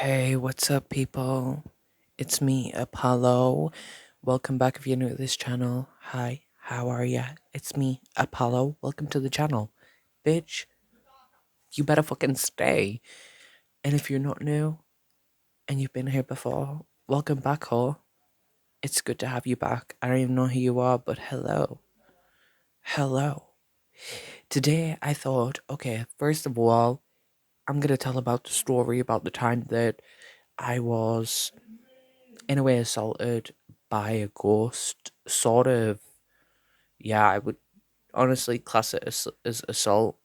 Hey, what's up, people? It's me, Apollo. Welcome back if you're new to this channel. Hi, how are ya? It's me, Apollo. Welcome to the channel. Bitch, you better fucking stay. And if you're not new and you've been here before, welcome back, ho. It's good to have you back. I don't even know who you are, but hello. Hello. Today, I thought, okay, first of all, I'm gonna tell about the story about the time that I was in a way assaulted by a ghost, sort of. Yeah, I would honestly class it as assault.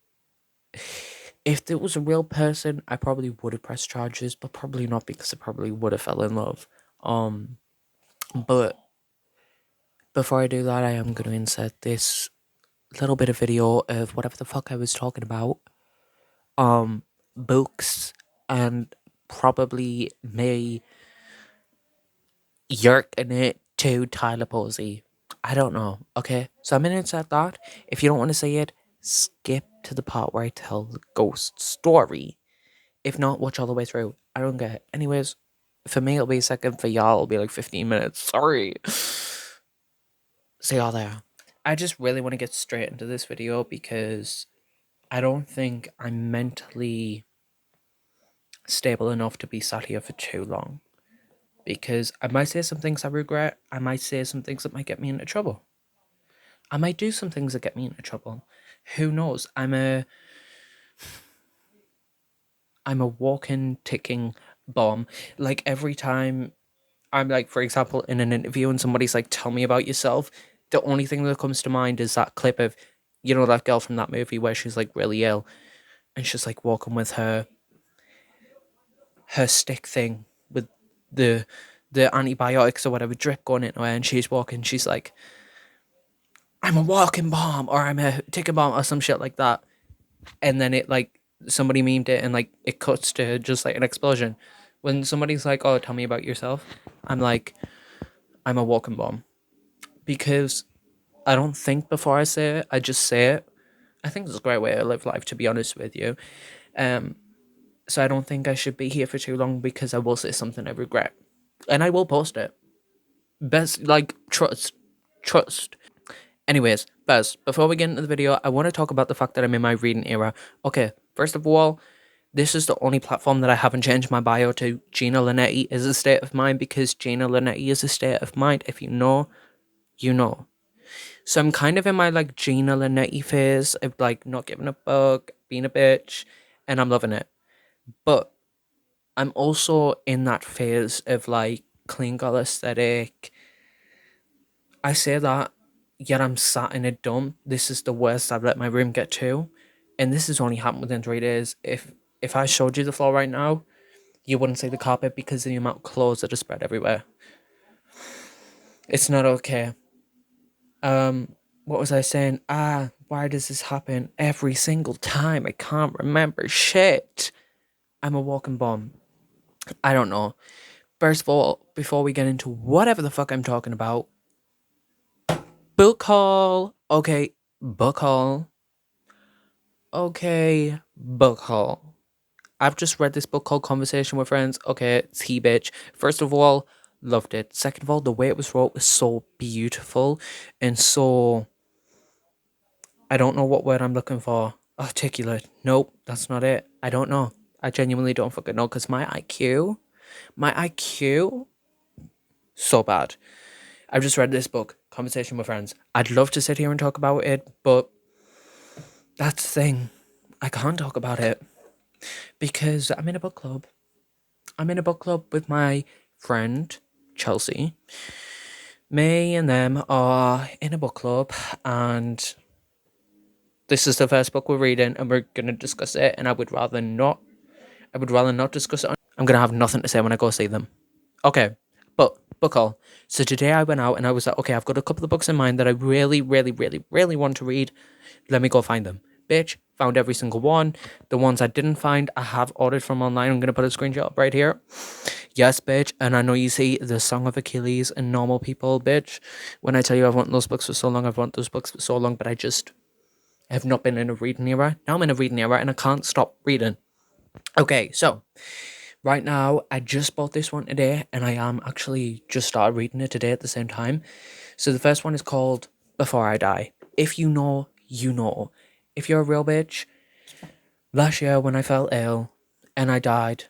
If it was a real person, I probably would have pressed charges, but probably not because I probably would have fell in love. But before I do that, I am going to insert this little bit of video of whatever the fuck I was talking about. Books and probably me yerking it to Tyler Posey. I don't know. Okay, so I'm gonna insert that. If you don't want to see it, skip to the part where I tell the ghost story. If not, watch all the way through. I don't get it. Anyways, for me it'll be a second. For y'all, it'll be like 15 minutes. Sorry. See y'all there. I just really want to get straight into this video because I don't think I'm mentally stable enough to be sat here for too long. Because I might say some things I regret. I might say some things that might get me into trouble. I might do some things that get me into trouble. Who knows? I'm a walking, ticking bomb. Like every time I'm like, for example, in an interview and somebody's like, tell me about yourself, the only thing that comes to mind is that clip of, you know, that girl from that movie where she's like really ill and she's like walking with her stick thing with the antibiotics or whatever drip going into her, and she's walking, she's like, I'm a walking bomb, or I'm a ticking bomb, or some shit like that. And then it like somebody memed it and like it cuts to just like an explosion. When somebody's like, oh, tell me about yourself, I'm like, I'm a walking bomb. Because I don't think before I say it, I just say it. I think it's a great way to live life, to be honest with you. So I don't think I should be here for too long because I will say something I regret. And I will post it. Best, like, trust. Anyways, Bez, before we get into the video, I want to talk about the fact that I'm in my reading era. Okay, first of all, this is the only platform that I haven't changed my bio to Gina Linetti is a state of mind, because Gina Linetti is a state of mind. If you know, you know. So I'm kind of in my like Gina Linetti phase of like not giving a fuck, being a bitch, and I'm loving it. But I'm also in that phase of like clean girl aesthetic. I say that, yet I'm sat in a dump. This is the worst I've let my room get to. And this has only happened within 3 days. If I showed you the floor right now, you wouldn't see the carpet because of the amount of clothes that are spread everywhere. It's not okay. What was I saying? Why does this happen every single time? I can't remember shit. I'm a walking bomb. I don't know. First of all, before we get into whatever the fuck I'm talking about, book haul. Okay, book haul. Okay, book haul. I've just read this book called Conversation with Friends. Okay, it's he bitch. First of all, loved it. Second of all, the way it was wrote was so beautiful and so, I don't know what word I'm looking for. Articulate. Nope, that's not it. I don't know. I genuinely don't fucking know because my IQ, so bad. I've just read this book, Conversation with Friends. I'd love to sit here and talk about it, but that's the thing. I can't talk about it because I'm in a book club. I'm in a book club with my friend, Chelsea. Me and them are in a book club, and this is the first book we're reading, and we're going to discuss it, and I would rather not discuss it. I'm going to have nothing to say when I go see them. Okay, but book haul. So today I went out and I was like, okay, I've got a couple of books in mind that I really, really, really, really want to read. Let me go find them. Bitch, found every single one. The ones I didn't find, I have ordered from online. I'm going to put a screenshot up right here. Yes, bitch. And I know you see the Song of Achilles and Normal People, bitch. When I tell you I've wanted those books for so long, I've wanted those books for so long, but I have not been in a reading era. Now I'm in a reading era and I can't stop reading. Okay, so Right now, I just bought this one today, and I am actually just started reading it today at the same time. So the first one is called Before I Die. If you know, you know. If you're a real bitch, last year when I fell ill and I died,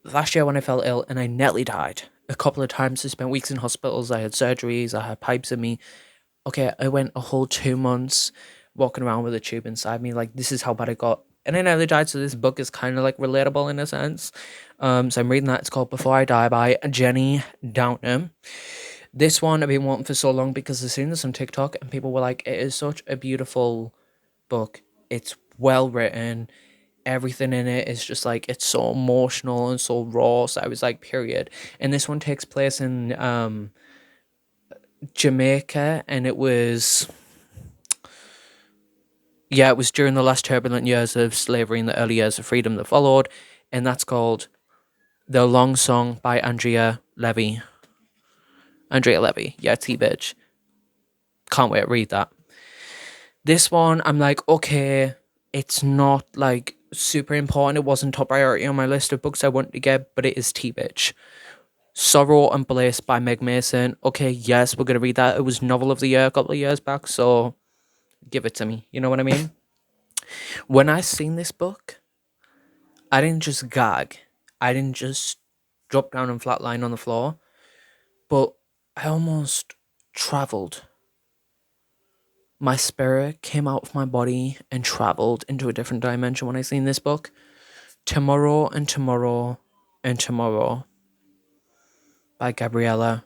last year when I fell ill and I nearly died a couple of times. I spent weeks in hospitals. I had surgeries. I had pipes in me. Okay, I went a whole 2 months walking around with a tube inside me. Like, this is how bad it got. And I nearly died, so this book is kind of like relatable in a sense. So I'm reading that. It's called Before I Die by Jenny Downham. This one I've been wanting for so long because I've seen this on TikTok and people were like, it is such a beautiful book. It's well written. Everything in it is just like, it's so emotional and so raw. So I was like, period. And this one takes place in Jamaica, and it was, yeah, it was during the last turbulent years of slavery and the early years of freedom that followed. And that's called The Long Song by Andrea Levy. Andrea Levy. Yeah, T-Bitch. Can't wait to read that. This one, I'm like, okay, it's not like super important. It wasn't top priority on my list of books I wanted to get, but it is T-Bitch. Sorrow and Bliss by Meg Mason. Okay, yes, we're going to read that. It was Novel of the Year a couple of years back, so give it to me. You know what I mean? When I seen this book, I didn't just gag. I didn't just drop down and flatline on the floor, but I almost traveled. My spirit came out of my body and traveled into a different dimension when I seen this book. Tomorrow and Tomorrow and Tomorrow by Gabrielle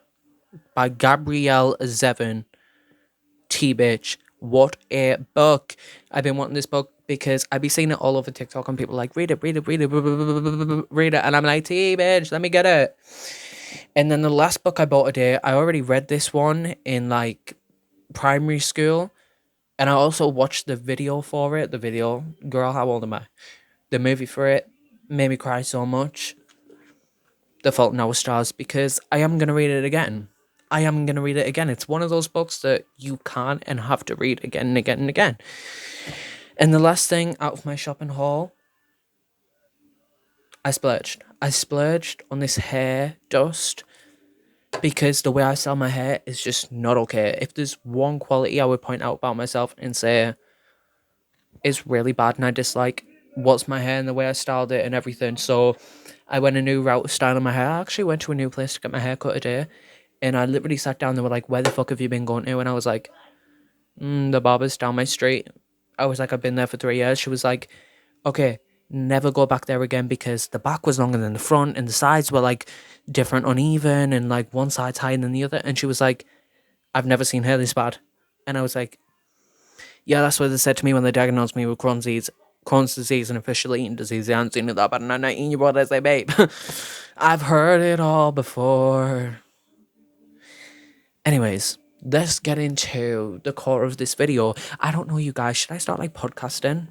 Zevin. T-Bitch. What a book. I've been wanting this book because I've been seeing it all over TikTok and people like, read it, read it, read it, read it. And I'm like, T-Bitch, let me get it. And then the last book I bought today, I already read this one in like primary school. And I also watched the video for it. The video, girl, how old am I? The movie for it made me cry so much. The Fault in Our Stars, because I am going to read it again. I am going to read it again. It's one of those books that you can and have to read again and again and again. And the last thing out of my shopping haul, I splurged. I splurged on this hair dust because the way I style my hair is just not okay. If there's one quality I would point out about myself and say is really bad and I dislike, what's my hair and the way I styled it and everything. So I went a new route of styling my hair. I actually went to a new place to get my hair cut today. And I literally sat down. They were like, where the fuck have you been going to? And I was like, the barber's down my street. I was like, I've been there for 3 years. She was like, okay, never go back there again because the back was longer than the front and the sides were like different, uneven, and like one side's higher than the other. And she was like, I've never seen hair this bad. And I was like, yeah, that's what they said to me when they diagnosed me with Crohn's disease and official eating disease. I haven't seen it that bad, and I'm 19 year old. I say, babe, I've heard it all before. Anyways, let's get into the core of this video. I don't know, you guys. Should I start like podcasting?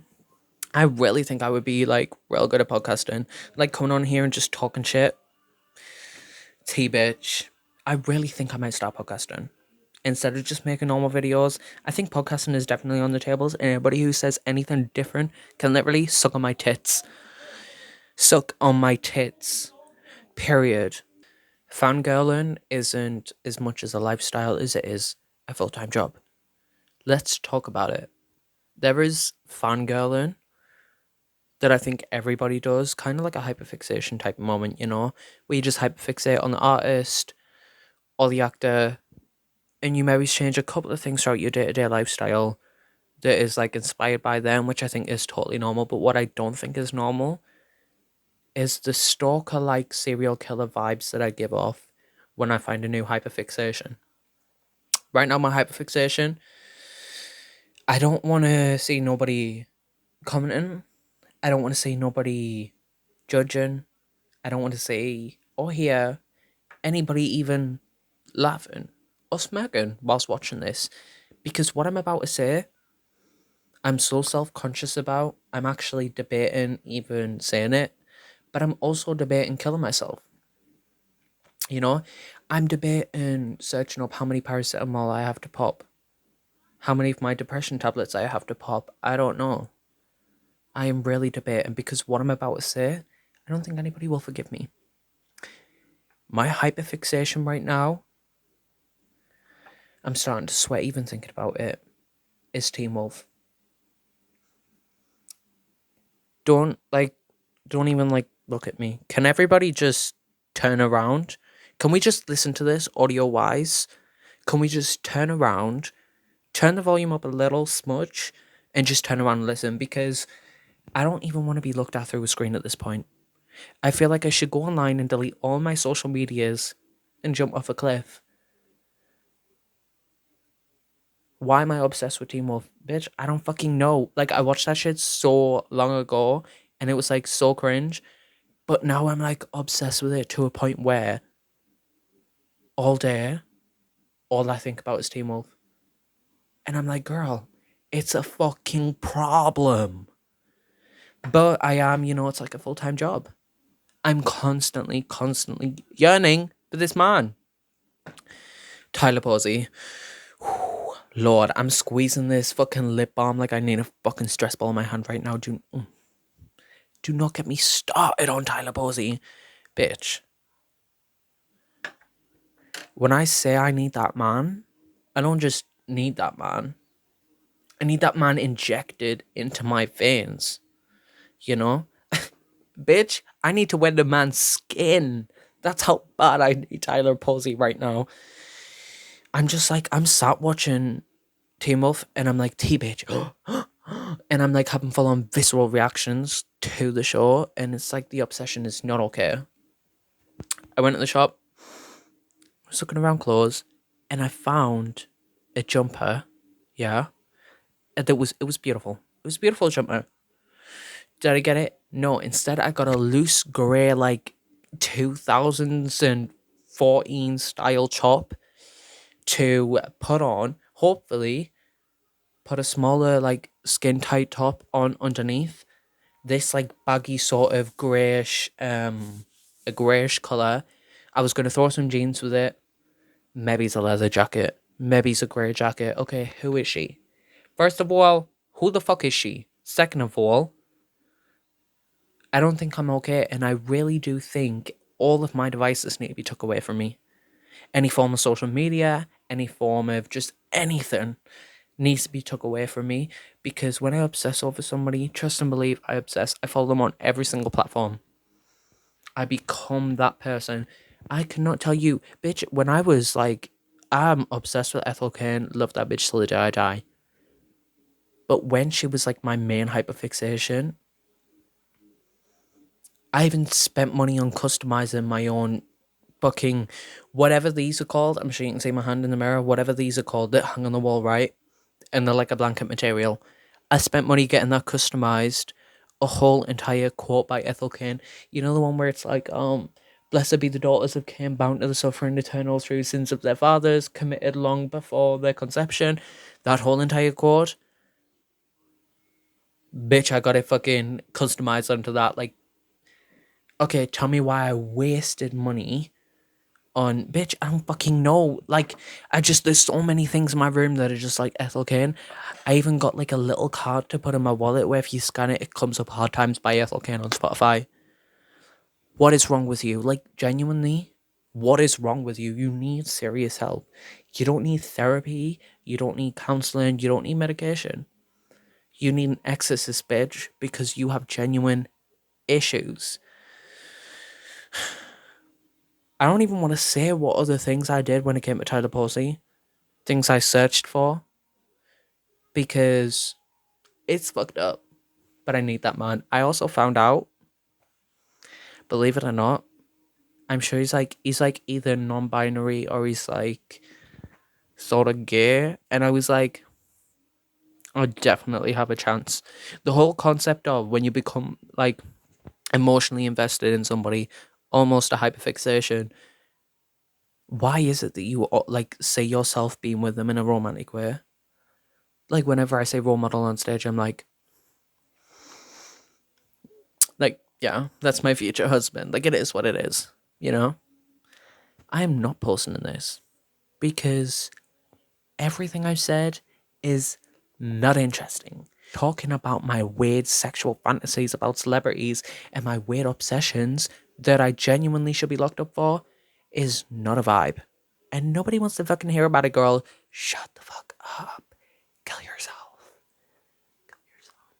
I really think I would be like real good at podcasting. Like coming on here and just talking shit. T-bitch. I really think I might start podcasting. Instead of just making normal videos, I think podcasting is definitely on the tables. And anybody who says anything different can literally suck on my tits. Suck on my tits. Period. Fangirling isn't as much as a lifestyle as it is a full-time job. Let's talk about it. There is fangirling that I think everybody does, kind of like a hyperfixation type of moment, you know, where you just hyperfixate on the artist or the actor, and you maybe change a couple of things throughout your day-to-day lifestyle that is like inspired by them, which I think is totally normal. But what I don't think is normal is the stalker-like serial killer vibes that I give off when I find a new hyperfixation. Right now, my hyperfixation, I don't want to see nobody commenting. I don't want to see nobody judging. I don't want to see or hear anybody even laughing or smirking whilst watching this. Because what I'm about to say, I'm so self-conscious about. I'm actually debating even saying it. But I'm also debating killing myself. You know? I'm debating searching up how many paracetamol I have to pop. How many of my depression tablets I have to pop. I don't know. I am really debating because what I'm about to say, I don't think anybody will forgive me. My hyperfixation right now, I'm starting to sweat even thinking about it, is Teen Wolf. Don't like, don't even like look at me. Can everybody just turn around? Can we just listen to this audio wise? Can we just turn around, turn the volume up a little smudge, and just turn around and listen? Because I don't even want to be looked at through a screen at this point. I feel like I should go online and delete all my social medias and jump off a cliff. Why am I obsessed with Teen Wolf? Bitch, I don't fucking know. Like, I watched that shit so long ago and it was like so cringe. But now I'm like obsessed with it to a point where all day, all I think about is Teen Wolf. And I'm like, girl, it's a fucking problem. But I am, it's like a full time job. I'm constantly yearning for this man. Tyler Posey. Lord, I'm squeezing this fucking lip balm like I need a fucking stress ball in my hand right now. Do not get me started on Tyler Posey. Bitch. When I say I need that man, I don't just need that man. I need that man injected into my veins. You know? Bitch, I need to wear the man's skin. That's how bad I need Tyler Posey right now. I'm just like, I'm sat watching Teen Wolf and I'm like, T bitch. And I'm like having full on visceral reactions to the show. And it's like the obsession is not okay. I went to the shop, was looking around clothes, and I found a jumper. Yeah. And it was beautiful. It was a beautiful jumper. Did I get it? No. Instead, I got a loose grey, like 2014 style top to put on. Hopefully, put a smaller, like skin tight top on underneath. This like baggy sort of greyish, a greyish colour. I was gonna throw some jeans with it. Maybe it's a leather jacket. Maybe it's a grey jacket. Okay, who is she? First of all, who the fuck is she? Second of all, I don't think I'm okay, and I really do think all of my devices need to be took away from me. Any form of social media, any form of just anything needs to be took away from me because when I obsess over somebody, trust and believe I obsess. I follow them on every single platform. I become that person. I cannot tell you, bitch, when I was like, I'm obsessed with Ethel Kane, love that bitch till the day I die. But when she was like my main hyperfixation, I even spent money on customizing my own fucking whatever these are called. I'm sure you can see my hand in the mirror. Whatever these are called that hang on the wall, right? And they're like a blanket material. I spent money getting that customized. A whole entire quote by Ethel Kane. You know the one where it's like, blessed be the daughters of Cain, bound to the suffering eternal through sins of their fathers, committed long before their conception. That whole entire quote. Bitch, I got it fucking customized onto that. Like, okay, tell me why I wasted money on bitch. I don't fucking know. Like, there's so many things in my room that are just like Ethel Kane. I even got like a little card to put in my wallet where if you scan it, it comes up Hard Times by Ethel Kane on Spotify. What is wrong with you? Like, genuinely, what is wrong with you? You need serious help. You don't need therapy. You don't need counseling. You don't need medication. You need an exorcist, bitch, because you have genuine issues. I don't even want to say what other things I did when it came to Tyler Posey. Things I searched for. Because it's fucked up. But I need that man. I also found out, believe it or not, I'm sure he's like either non-binary or he's like sort of gay. And I was like, I definitely have a chance. The whole concept of when you become like emotionally invested in somebody, almost a hyperfixation. Why is it that you like say yourself being with them in a romantic way? Like whenever I say role model on stage, I'm like, yeah, that's my future husband. Like it is what it is, you know? I am not posting in this because everything I've said is not interesting. talking about my weird sexual fantasies about celebrities and my weird obsessions that I genuinely should be locked up for is not a vibe. And nobody wants to fucking hear about it, girl. Shut the fuck up. Kill yourself. Kill yourself.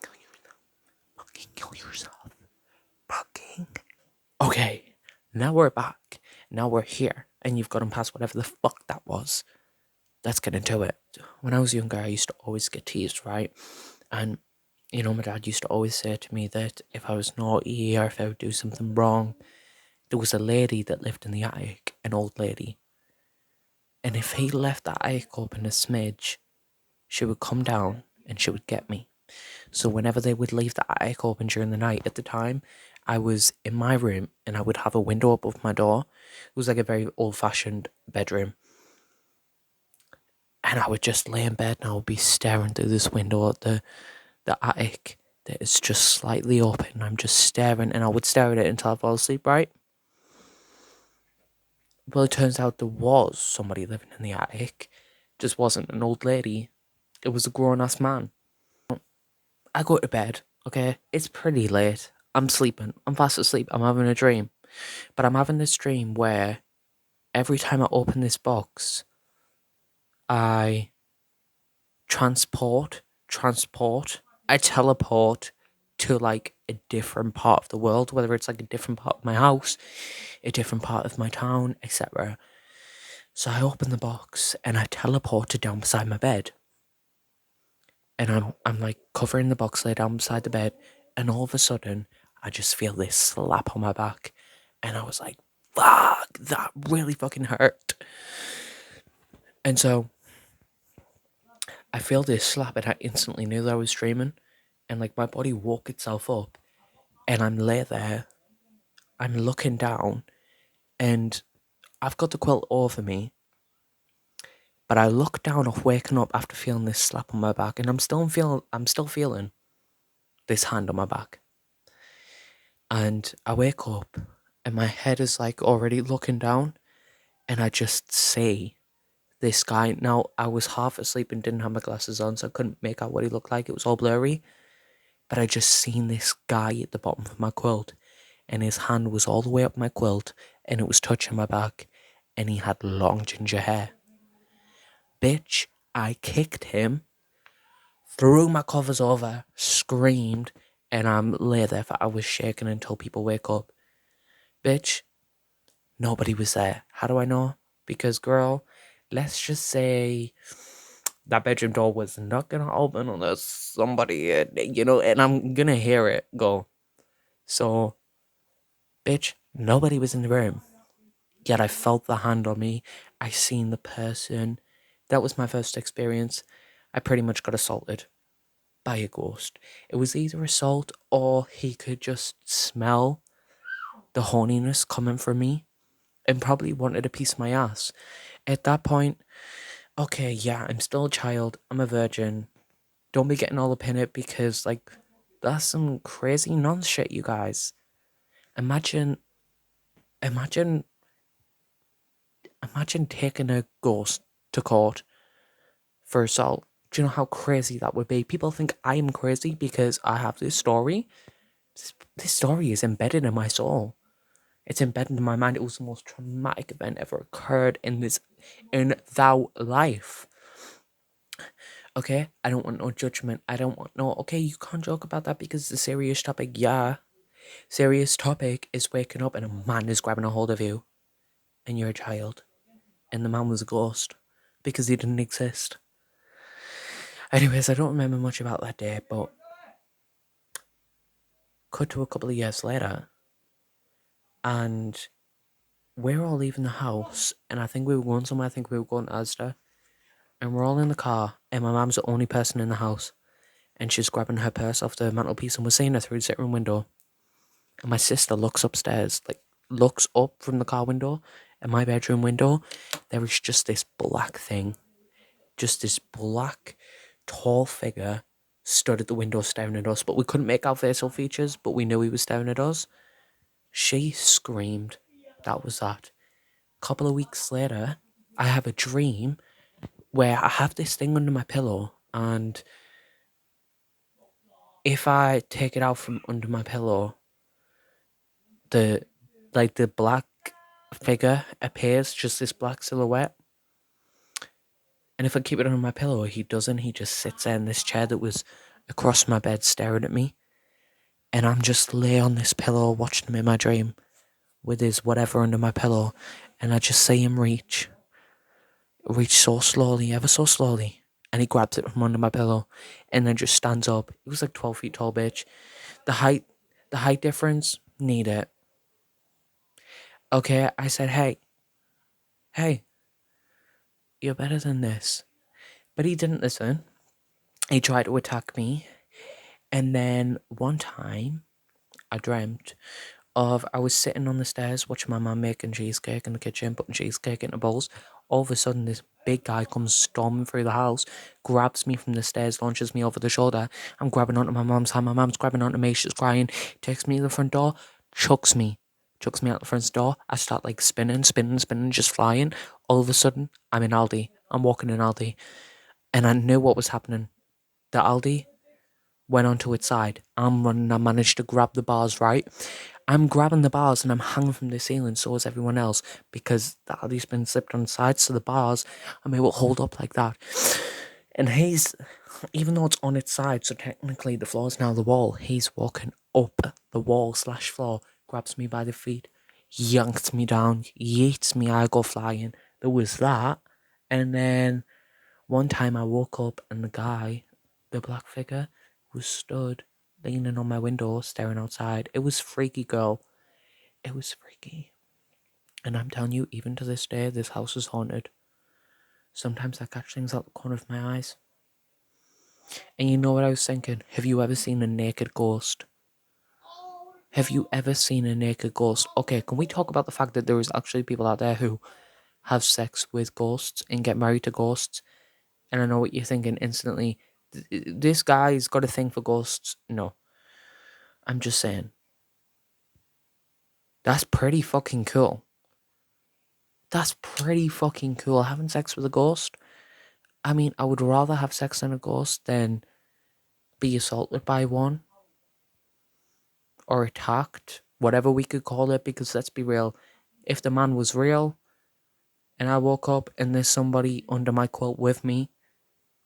Kill yourself. Fucking kill yourself. Fucking. Okay, now we're back. Now we're here. And you've gotten past whatever the fuck that was. Let's get into it. When I was younger, I used to always get teased, right? And, you know, my dad used to always say to me that if I was naughty or if I would do something wrong, there was a lady that lived in the attic, an old lady. And if he left that attic open a smidge, she would come down and she would get me. So whenever they would leave the attic open during the night, at the time, I was in my room and I would have a window above my door. It was like a very old-fashioned bedroom. And I would just lay in bed and I would be staring through this window at the attic that is just slightly open. I'm just staring and I would stare at it until I fall asleep, right? Well, it turns out there was somebody living in the attic. It just wasn't an old lady. It was a grown-ass man. I go to bed, okay? It's pretty late. I'm sleeping. I'm fast asleep. I'm having a dream. But I'm having this dream where every time I open this box, I transport, I teleport to like a different part of the world, whether it's like a different part of my house, a different part of my town, etc. So I open the box and I teleported down beside my bed. And I'm like covering the box, lay down beside the bed, and all of a sudden I just feel this slap on my back. And I was like, fuck, that really fucking hurt. And so I feel this slap and I instantly knew that I was dreaming. And like my body woke itself up and I'm lay there, I'm looking down and I've got the quilt over me. But I look down off waking up after feeling this slap on my back and I'm still feeling this hand on my back. And I wake up and my head is like already looking down and I just see this guy. Now I was half asleep and didn't have my glasses on, so I couldn't make out what he looked like. It was all blurry. But I just seen this guy at the bottom of my quilt and his hand was all the way up my quilt and it was touching my back and he had long ginger hair. Bitch, I kicked him, threw my covers over, screamed, and I'm lay there for hours shaking until people wake up. Bitch, nobody was there. How do I know? Because, girl, let's just say that bedroom door was not gonna open unless somebody, and I'm gonna hear it go. So, bitch, nobody was in the room. Yet I felt the hand on me. I seen the person. That was my first experience. I pretty much got assaulted by a ghost. It was either assault or he could just smell the horniness coming from me and probably wanted a piece of my ass. At that point, okay, yeah, I'm still a child. I'm a virgin. Don't be getting all up in it because, like, that's some crazy nonsense shit, you guys. Imagine, imagine, imagine taking a ghost to court for assault. Do you know how crazy that would be? People think I am crazy because I have this story. This story is embedded in my soul. It's embedded in my mind. It was the most traumatic event ever occurred in thou life. Okay, I don't want no judgment. I don't want no. Okay, you can't joke about that because it's a serious topic. Yeah, serious topic is waking up and a man is grabbing a hold of you, and you're a child, and the man was a ghost because he didn't exist. Anyways, I don't remember much about that day, but cut to a couple of years later, and we're all leaving the house, and I think we were going somewhere. I think we were going to Asda, and we're all in the car, and my mum's the only person in the house, and she's grabbing her purse off the mantelpiece, and we're seeing her through the sitting room window. And my sister looks upstairs, like looks up from the car window, and my bedroom window. There is just this black thing, just this black, tall figure stood at the window staring at us. But we couldn't make out facial features, but we knew he was staring at us. She screamed. That was that. A couple of weeks later, I have a dream where I have this thing under my pillow, and if I take it out from under my pillow, the the black figure appears, just this black silhouette. And if I keep it under my pillow, he doesn't. He just sits there in this chair that was across my bed staring at me. And I'm just lay on this pillow watching him in my dream with his whatever under my pillow. And I just see him reach so slowly, ever so slowly. And he grabs it from under my pillow and then just stands up. He was like 12 feet tall, bitch. The height difference, need it. Okay, I said, hey, you're better than this. But he didn't listen. He tried to attack me. And then one time, I dreamt of I was sitting on the stairs watching my mum making cheesecake in the kitchen, putting cheesecake into bowls. All of a sudden, this big guy comes storming through the house, grabs me from the stairs, launches me over the shoulder. I'm grabbing onto my mum's hand. My mum's grabbing onto me. She's crying. Takes me to the front door, chucks me out the front door. I start like spinning, just flying. All of a sudden, I'm in Aldi. I'm walking in Aldi, and I knew what was happening. The Aldi went onto its side. I'm running. I managed to grab the bars right. I'm grabbing the bars and I'm hanging from the ceiling, so is everyone else, because the Aldi's been slipped on the side, so the bars, I mean, will hold up like that. And he's, even though it's on its side, so technically the floor is now the wall, he's walking up the wall slash floor, grabs me by the feet, yanks me down, yeets me, I go flying. There was that. And then one time I woke up and the guy, the black figure, was stood leaning on my window, staring outside. It was freaky, girl. It was freaky. And I'm telling you, even to this day, this house is haunted. Sometimes I catch things out the corner of my eyes. And you know what I was thinking? Have you ever seen a naked ghost? Have you ever seen a naked ghost? Okay, can we talk about the fact that there is actually people out there who have sex with ghosts and get married to ghosts? And I know what you're thinking instantly. This guy's got a thing for ghosts. No. I'm just saying. That's pretty fucking cool. That's pretty fucking cool. Having sex with a ghost. I mean, I would rather have sex than a ghost than be assaulted by one or attacked, whatever we could call it, because let's be real, if the man was real and I woke up and there's somebody under my quilt with me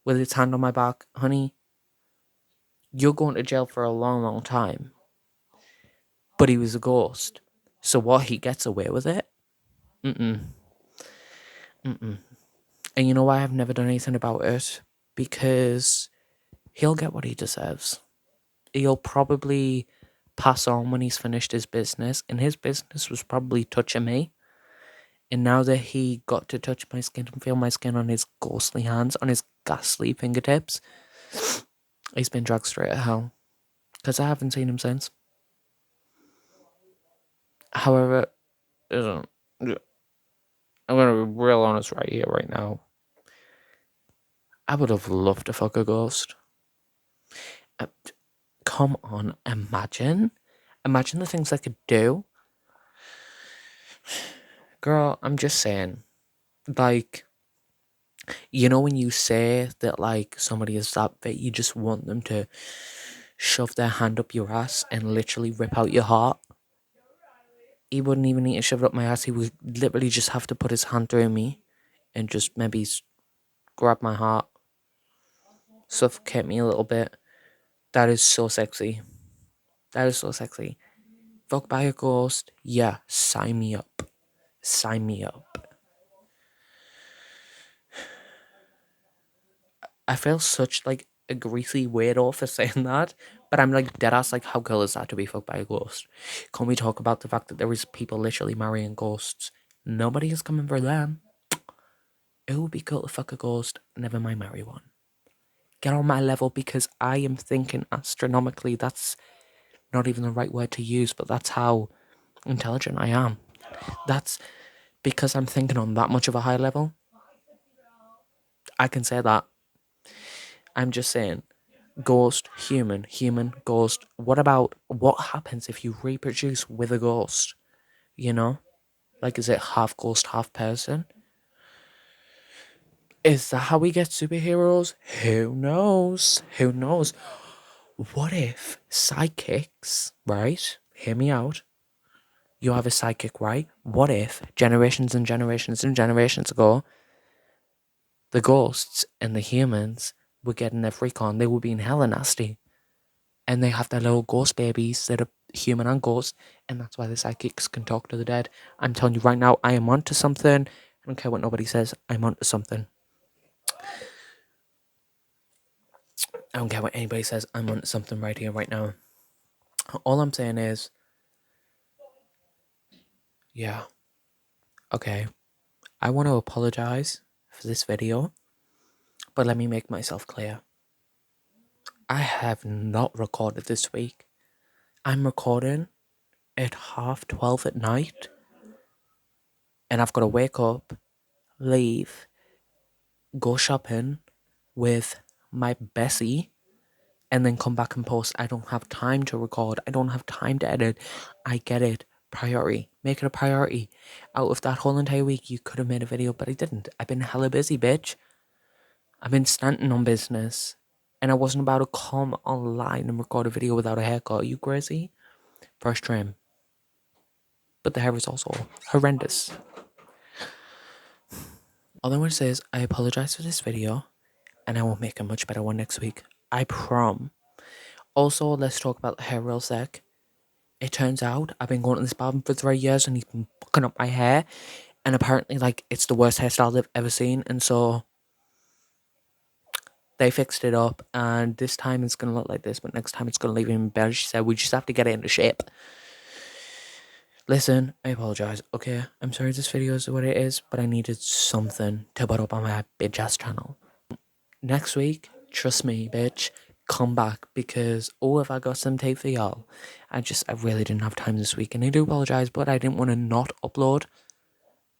with his hand on my back, honey, you're going to jail for a long, long time. But he was a ghost. So what, he gets away with it? Mm-mm. Mm-mm. And you know why I've never done anything about it? Because he'll get what he deserves. He'll probably pass on when he's finished his business, and his business was probably touching me. And now that he got to touch my skin and feel my skin on his ghostly hands, on his ghastly fingertips, he's been dragged straight to hell. Because I haven't seen him since. However, I'm going to be real honest right here, right now. I would have loved to fuck a ghost. Come on, imagine. Imagine the things I could do. Girl, I'm just saying. Like, you know when you say that, like, somebody is that fit, you just want them to shove their hand up your ass and literally rip out your heart? He wouldn't even need to shove it up my ass. He would literally just have to put his hand through me and just maybe grab my heart, suffocate me a little bit. That is so sexy. That is so sexy. Fuck by a ghost. Yeah, sign me up. Sign me up. I feel such like a greasy weirdo for saying that, but I'm like dead ass like, how cool is that to be fucked by a ghost? Can we talk about the fact that there is people literally marrying ghosts? Nobody is coming for them. It would be cool to fuck a ghost, never mind marry one. Get on my level, because I am thinking astronomically. That's not even the right word to use, but that's how intelligent I am. That's because I'm thinking on that much of a high level. I can say that. I'm just saying, ghost, human, human, ghost. What happens if you reproduce with a ghost? You know? Like, is it half ghost, half person? Is that how we get superheroes? Who knows? Who knows? What if sidekicks, right? Hear me out. You have a sidekick, right? What if generations and generations and generations ago, the ghosts and the humans were getting their freak on? They were being hella nasty. And they have their little ghost babies that are human and ghost, and that's why the psychics can talk to the dead. I'm telling you right now, I am onto something. I don't care what nobody says, I'm onto something. I don't care what anybody says, I'm onto something right here, right now. All I'm saying is, yeah, okay, I want to apologize for this video, but let me make myself clear. I have not recorded this week. I'm recording at 12:30 at night, and I've got to wake up, leave, go shopping with my Bessie, and then come back and post. I don't have time to record. I don't have time to edit. I get it. Priority. Make it a priority. Out of that whole entire week, you could have made a video, but I didn't. I've been hella busy, bitch. I've been stunting on business. And I wasn't about to come online and record a video without a haircut. Are you crazy? First trim. But the hair is also horrendous. All I want to say is I apologize for this video, and I will make a much better one next week. I prom. Also, let's talk about the hair real sec. It turns out I've been going to this barber for 3 years and he's been fucking up my hair. And apparently, like, it's the worst hairstyle they've ever seen. And so they fixed it up. And this time it's going to look like this, but next time it's going to leave him better. She said, we just have to get it into shape. Listen, I apologize. Okay, I'm sorry this video is what it is, but I needed something to put up on my bitch ass channel. Next week, trust me, bitch, come back because if I got some tape for y'all. I really didn't have time this week, and I do apologize, but I didn't want to not upload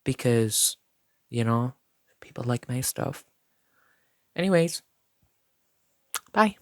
because, you know, people like my stuff. Anyways, bye.